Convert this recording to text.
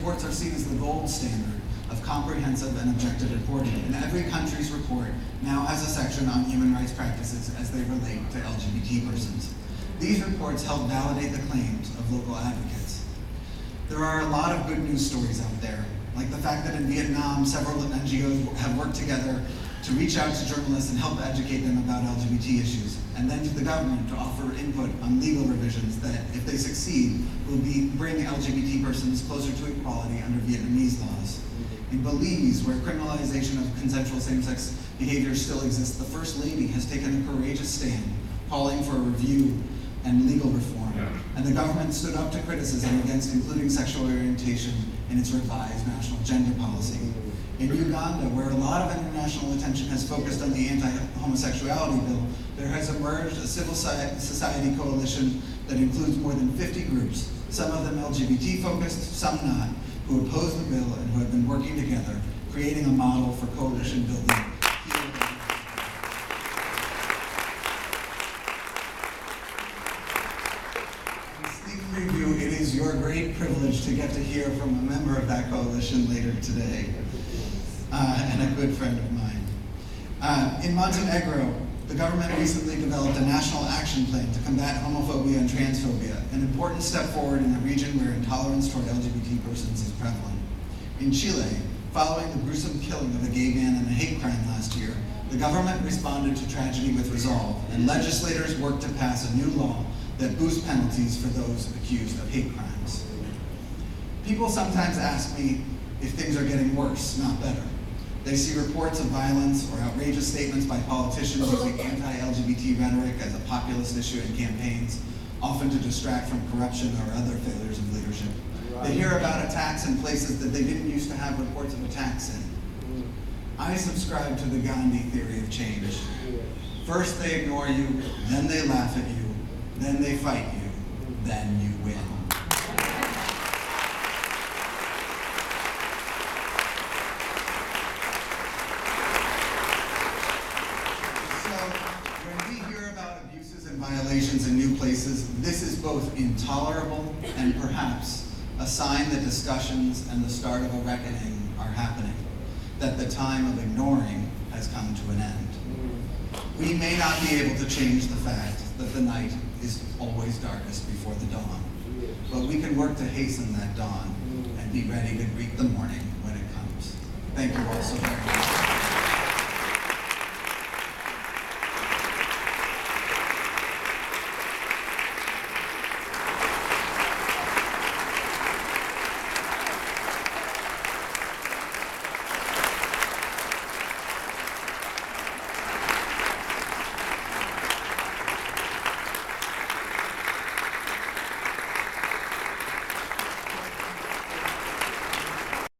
reports are seen as the gold standard of comprehensive and objective reporting, and every country's report now has a section on human rights practices as they relate to LGBT persons. These reports help validate the claims of local advocates. There are a lot of good news stories out there, like the fact that in Vietnam, several NGOs have worked together to reach out to journalists and help educate them about LGBT issues, and then to the government to offer input on legal revisions that, if they succeed, will bring LGBT persons closer to equality under Vietnamese laws. In Belize, where criminalization of consensual same-sex behavior still exists, the First Lady has taken a courageous stand, calling for a review and legal reform, and the government stood up to criticism against including sexual orientation in its revised national gender policy. In Uganda, where a lot of international attention has focused on the anti-homosexuality bill, there has emerged a civil society coalition that includes more than 50 groups, some of them LGBT-focused, some not, who oppose the bill and who have been working together, creating a model for coalition building. In sneak preview, it is your great privilege to get to hear from a member of that coalition later today, and a good friend of mine. In Montenegro, the government recently developed a national action plan to combat homophobia and transphobia, an important step forward in a region where intolerance toward LGBT persons is prevalent. In Chile, following the gruesome killing of a gay man in a hate crime last year, the government responded to tragedy with resolve, and legislators worked to pass a new law that boosts penalties for those accused of hate crimes. People sometimes ask me if things are getting worse, not better. They see reports of violence or outrageous statements by politicians using anti-LGBT rhetoric as a populist issue in campaigns, often to distract from corruption or other failures of leadership. They hear about attacks in places that they didn't used to have reports of attacks in. I subscribe to the Gandhi theory of change. First they ignore you, then they laugh at you, then they fight you, then you win. Violations in new places, this is both intolerable and perhaps a sign that discussions and the start of a reckoning are happening, that the time of ignoring has come to an end. We may not be able to change the fact that the night is always darkest before the dawn, but we can work to hasten that dawn and be ready to greet the morning when it comes. Thank you all so very much.